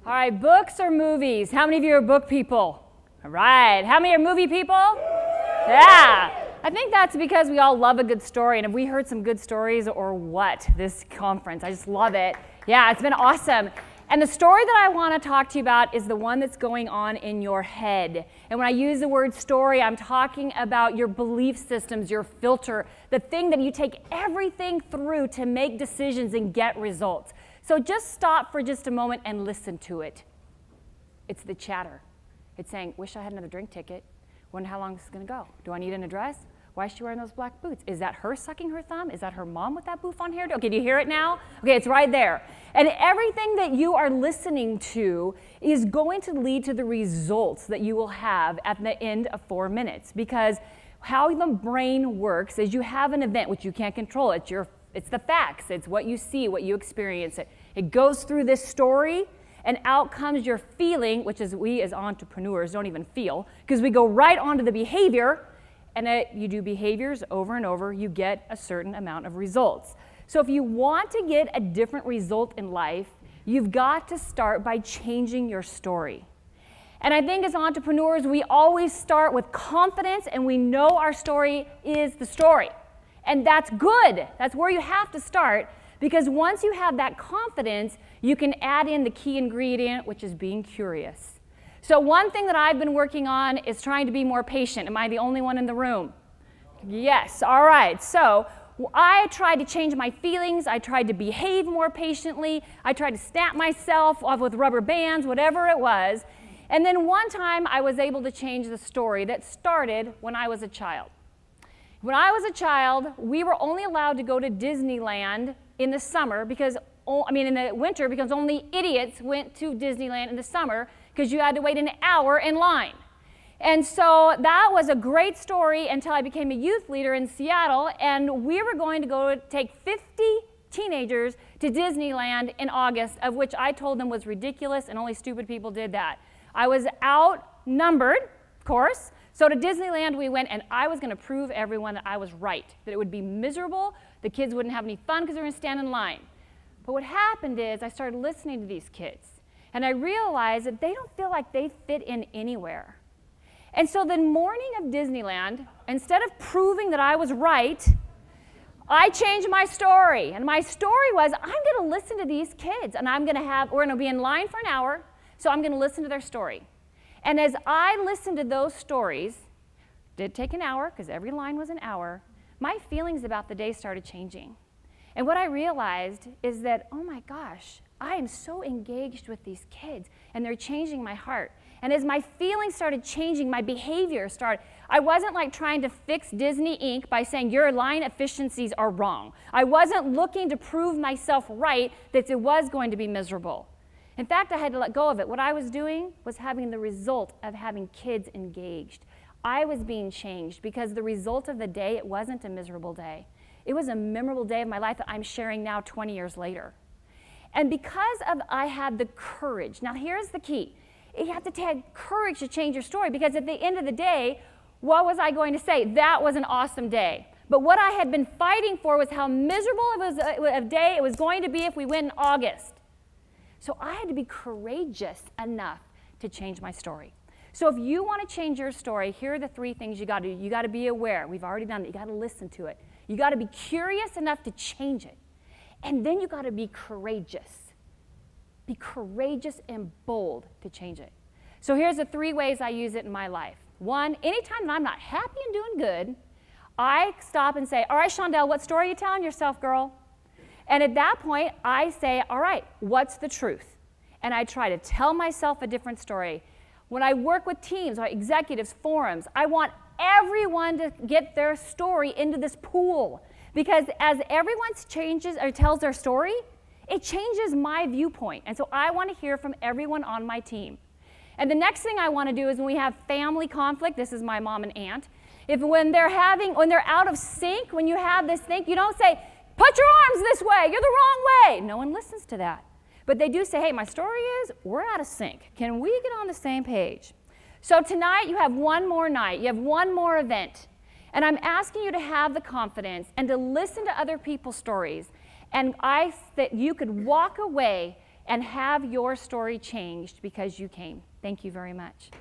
All right, books or movies? How many of you are book people? All right. How many are movie people? Yeah. I think that's because we all love a good story. And have we heard some good stories or what this conference? I just love it. Yeah, it's been awesome. And the story that I want to talk to you about is the one that's going on in your head. And when I use the word story, I'm talking about your belief systems, your filter, the thing that you take everything through to make decisions and get results. So just stop for just a moment and listen to it. It's the chatter. It's saying, wish I had another drink ticket. Wonder how long this is going to go. Do I need an address? Why is she wearing those black boots? Is that her sucking her thumb? Is that her mom with that bouffant hair? Okay, do you hear it now? Okay, it's right there. And everything that you are listening to is going to lead to the results that you will have at the end of 4 minutes. Because how the brain works is you have an event which you can't control. It's the facts. It's what you see, what you experience. It goes through this story, and out comes your feeling, which is we as entrepreneurs don't even feel, because we go right onto the behavior, and you do behaviors over and over, you get a certain amount of results. So if you want to get a different result in life, you've got to start by changing your story. And I think as entrepreneurs, we always start with confidence, and we know our story is the story. And that's good. That's where you have to start, because once you have that confidence, you can add in the key ingredient, which is being curious. So one thing that I've been working on is trying to be more patient. Am I the only one in the room? Yes. All right. So I tried to change my feelings. I tried to behave more patiently. I tried to snap myself off with rubber bands, whatever it was. And then one time I was able to change the story that started when I was a child. When I was a child, we were only allowed to go to Disneyland in the summer because, in the winter, because only idiots went to Disneyland in the summer because you had to wait an hour in line. And so that was a great story until I became a youth leader in Seattle, and we were going to go take 50 teenagers to Disneyland in August, of which I told them was ridiculous and only stupid people did that. I was outnumbered, of course. So to Disneyland we went, and I was going to prove everyone that I was right, that it would be miserable, the kids wouldn't have any fun because they were going to stand in line. But what happened is I started listening to these kids, and I realized that they don't feel like they fit in anywhere. And so the morning of Disneyland, instead of proving that I was right, I changed my story. And my story was, I'm going to listen to these kids, and we're going to be in line for an hour, so I'm going to listen to their story. And as I listened to those stories, did take an hour because every line was an hour, my feelings about the day started changing. And what I realized is that, oh my gosh, I am so engaged with these kids and they're changing my heart. And as my feelings started changing, my behavior started. I wasn't like trying to fix Disney Inc. by saying your line efficiencies are wrong. I wasn't looking to prove myself right that it was going to be miserable. In fact, I had to let go of it. What I was doing was having the result of having kids engaged. I was being changed because the result of the day, it wasn't a miserable day. It was a memorable day of my life that I'm sharing now 20 years later. And because I had the courage, now here's the key. You have to take courage to change your story, because at the end of the day, what was I going to say? That was an awesome day. But what I had been fighting for was how miserable a day it was going to be if we went in August. So I had to be courageous enough to change my story. So if you want to change your story, here are the 3 things you got to do. You got to be aware. We've already done that. You got to listen to it. You got to be curious enough to change it. And then you got to be courageous. Be courageous and bold to change it. So here's the 3 ways I use it in my life. 1, anytime that I'm not happy and doing good, I stop and say, all right, Shandel, what story are you telling yourself, girl? And at that point, I say, all right, what's the truth? And I try to tell myself a different story. When I work with teams, or executives, forums, I want everyone to get their story into this pool. Because as everyone changes or tells their story, it changes my viewpoint. And so I want to hear from everyone on my team. And the next thing I want to do is when we have family conflict, this is my mom and aunt, when they're out of sync, when you have this thing, you don't say, put your arms this way, you're the wrong way. No one listens to that. But they do say, hey, my story is, we're out of sync. Can we get on the same page? So tonight you have one more night, you have one more event. And I'm asking you to have the confidence and to listen to other people's stories. And that you could walk away and have your story changed because you came. Thank you very much.